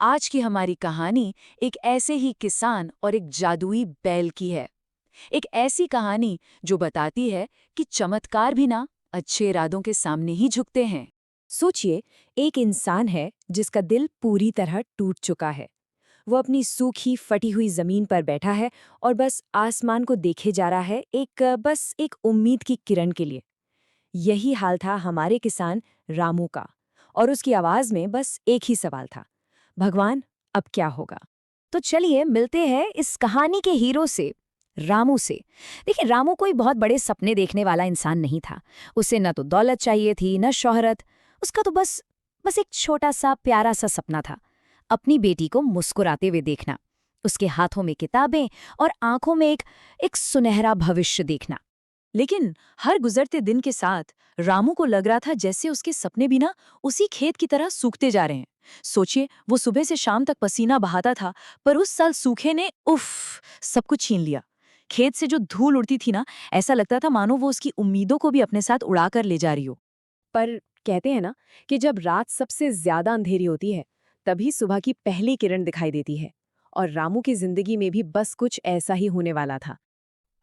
आज की हमारी कहानी एक ऐसे ही किसान और एक जादुई बैल की है। एक ऐसी कहानी जो बताती है कि चमत्कार भी ना अच्छे इरादों के सामने ही झुकते हैं। सोचिए, एक इंसान है जिसका दिल पूरी तरह टूट चुका है। वो अपनी सूखी फटी हुई जमीन पर बैठा है और बस आसमान को देखे जा रहा है, बस एक उम्मीद की किरण के लिए। यही हाल था हमारे किसान रामू का। और उसकी आवाज में बस एक ही सवाल था, भगवान, अब क्या होगा? तो चलिए मिलते हैं इस कहानी के हीरो से, रामू से। देखिए, रामू कोई बहुत बड़े सपने देखने वाला इंसान नहीं था। उसे न तो दौलत चाहिए थी, न शोहरत। उसका तो बस बस एक छोटा सा प्यारा सा सपना था, अपनी बेटी को मुस्कुराते हुए देखना, उसके हाथों में किताबें और आंखों में एक सुनहरा भविष्य देखना। लेकिन हर गुजरते दिन के साथ रामू को लग रहा था जैसे उसके सपने भी ना उसी खेत की तरह सूखते जा रहे हैं। सोचिए, वो सुबह से शाम तक पसीना बहाता था, पर उस साल सूखे ने उफ सब कुछ छीन लिया। खेत से जो धूल उड़ती थी ना, ऐसा लगता था मानो वो उसकी उम्मीदों को भी अपने साथ उड़ा कर ले जा रही हो। पर कहते हैं ना कि जब रात सबसे ज्यादा अंधेरी होती है, तभी सुबह की पहली किरण दिखाई देती है। और रामू की जिंदगी में भी बस कुछ ऐसा ही होने वाला था।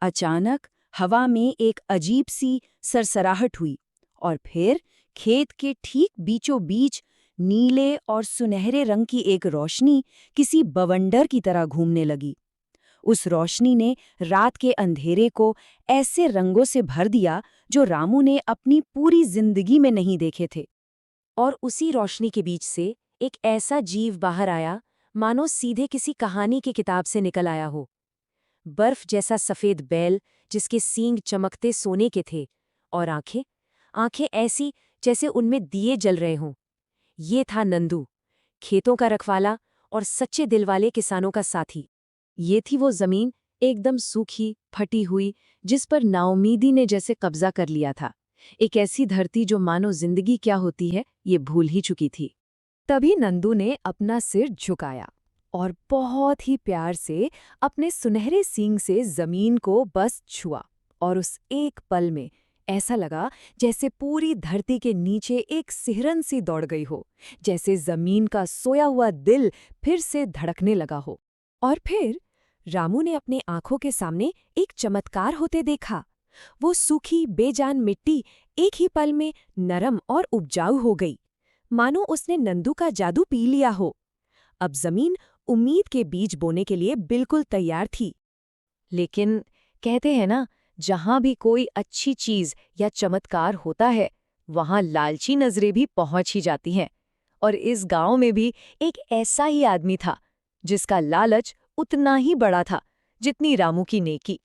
अचानक हवा में एक अजीब सी सरसराहट हुई, और फिर खेत के ठीक बीचों बीच नीले और सुनहरे रंग की एक रोशनी किसी बवंडर की तरह घूमने लगी। उस रोशनी ने रात के अंधेरे को ऐसे रंगों से भर दिया जो रामू ने अपनी पूरी जिंदगी में नहीं देखे थे। और उसी रोशनी के बीच से एक ऐसा जीव बाहर आया, मानो सीधे किसी कहानी की किताब से निकल आया हो। बर्फ जैसा सफेद बैल, जिसके सींग चमकते सोने के थे, और आंखें आंखें ऐसी जैसे उनमें दिए जल रहे हों। ये था नंदू, खेतों का रखवाला और सच्चे दिल वाले किसानों का साथी। ये थी वो जमीन, एकदम सूखी फटी हुई, जिस पर नाउमीदी ने जैसे कब्जा कर लिया था। एक ऐसी धरती जो मानो जिंदगी क्या होती है ये भूल ही चुकी थी। तभी नंदू ने अपना सिर झुकाया और बहुत ही प्यार से अपने सुनहरे सींग से जमीन को बस छुआ। और उस एक पल में ऐसा लगा जैसे पूरी धरती के नीचे एक सिहरन सी दौड़ गई हो, जैसे जमीन का सोया हुआ दिल फिर से धड़कने लगा हो। और फिर रामू ने अपने आंखों के सामने एक चमत्कार होते देखा। वो सूखी बेजान मिट्टी एक ही पल में नरम और उपजाऊ हो गई, मानो उसने नंदू का जादू पी लिया हो। अब जमीन उम्मीद के बीज बोने के लिए बिल्कुल तैयार थी। लेकिन कहते हैं ना, जहां भी कोई अच्छी चीज या चमत्कार होता है, वहां लालची नजरें भी पहुंच ही जाती हैं। और इस गांव में भी एक ऐसा ही आदमी था, जिसका लालच उतना ही बड़ा था जितनी रामू की नेकी।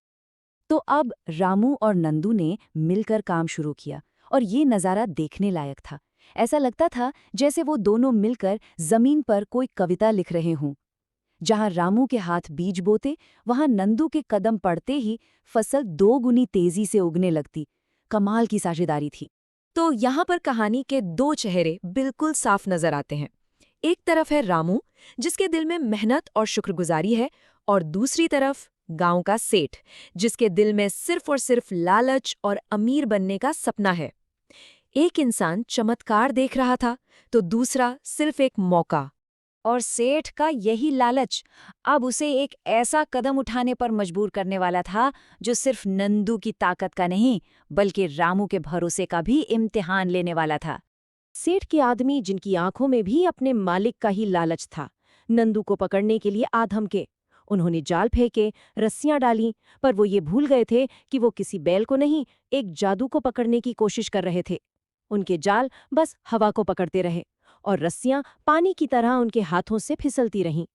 तो अब रामू और नंदू ने मिलकर काम शुरू किया, और ये नज़ारा देखने लायक था। ऐसा लगता था जैसे वो दोनों मिलकर जमीन पर कोई कविता लिख रहे हों। जहां रामू के हाथ बीज बोते, वहां नंदू के कदम पड़ते ही फसल दो गुनी तेजी से उगने लगती। कमाल की साझेदारी थी। तो यहाँ पर कहानी के दो चेहरे बिल्कुल साफ नजर आते हैं। एक तरफ है रामू, जिसके दिल में मेहनत और शुक्रगुजारी है, और दूसरी तरफ गांव का सेठ, जिसके दिल में सिर्फ और सिर्फ लालच और अमीर बनने का सपना है। एक इंसान चमत्कार देख रहा था, तो दूसरा सिर्फ एक मौका। और सेठ का यही लालच अब उसे एक ऐसा कदम उठाने पर मजबूर करने वाला था जो सिर्फ नंदू की ताकत का नहीं, बल्कि रामू के भरोसे का भी इम्तिहान लेने वाला था। सेठ के आदमी, जिनकी आंखों में भी अपने मालिक का ही लालच था, नंदू को पकड़ने के लिए आधमके। उन्होंने जाल फेंके, रस्सियां डाली, पर वो ये भूल गए थे कि वो किसी बैल को नहीं, एक जादू को पकड़ने की कोशिश कर रहे थे। उनके जाल बस हवा को पकड़ते रहे, और रस्सियां पानी की तरह उनके हाथों से फिसलती रहीं।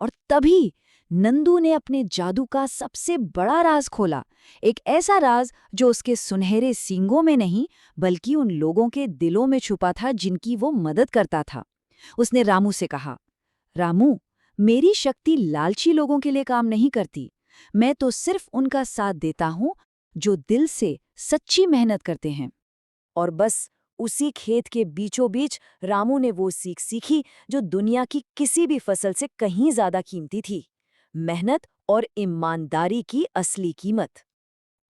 और तभी नंदू ने अपने जादू का सबसे बड़ा राज खोला, एक ऐसा राज जो उसके सुनहरे सींगों में नहीं, बल्कि उन लोगों के दिलों में छुपा था जिनकी वो मदद करता था। उसने रामू से कहा, रामू, मेरी शक्ति लालची लोगों के लिए काम नहीं करती। मैं तो सिर्फ उनका साथ देता हूं जो दिल से सच्ची मेहनत करते हैं। और बस उसी खेत के बीचों बीच रामू ने वो सीख सीखी जो दुनिया की किसी भी फसल से कहीं ज्यादा कीमती थी, मेहनत और ईमानदारी की असली कीमत।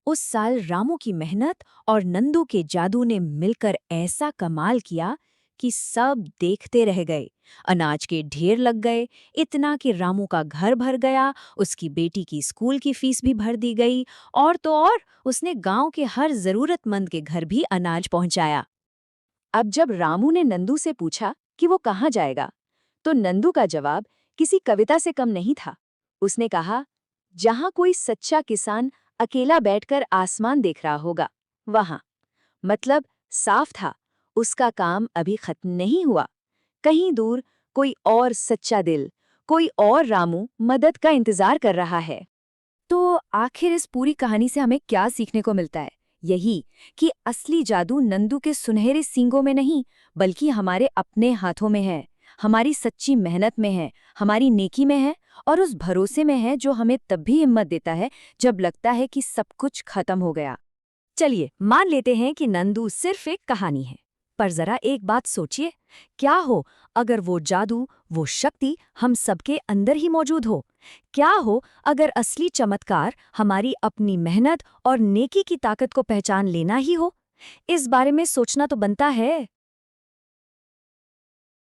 उस साल रामू की मेहनत और नंदू के जादू ने मिलकर ऐसा कमाल किया कि सब देखते रह गए। अनाज के ढेर लग गए, इतना कि रामू का घर भर गया, उसकी बेटी की स्कूल की फीस भी भर दी गई, और तो और उसने गांव के हर जरूरतमंद के घर भी अनाज पहुंचाया। अब जब रामू ने नंदू से पूछा कि वो कहाँ जाएगा, तो नंदू का जवाब किसी कविता से कम नहीं था। उसने कहा, जहां कोई सच्चा किसान अकेला बैठकर आसमान देख रहा होगा, वहां। मतलब साफ था, उसका काम अभी खत्म नहीं हुआ। कहीं दूर कोई और सच्चा दिल, कोई और रामू मदद का इंतजार कर रहा है। तो आखिर इस पूरी कहानी से हमें क्या सीखने को मिलता है? यही कि असली जादू नंदू के सुनहरे सींगों में नहीं, बल्कि हमारे अपने हाथों में है, हमारी सच्ची मेहनत में है, हमारी नेकी में है, और उस भरोसे में है जो हमें तब भी हिम्मत देता है जब लगता है कि सब कुछ खत्म हो गया। चलिए मान लेते हैं कि नंदू सिर्फ एक कहानी है, पर जरा एक बात सोचिए, क्या हो अगर वो जादू, वो शक्ति हम सबके अंदर ही मौजूद हो? क्या हो अगर असली चमत्कार हमारी अपनी मेहनत और नेकी की ताकत को पहचान लेना ही हो? इस बारे में सोचना तो बनता है।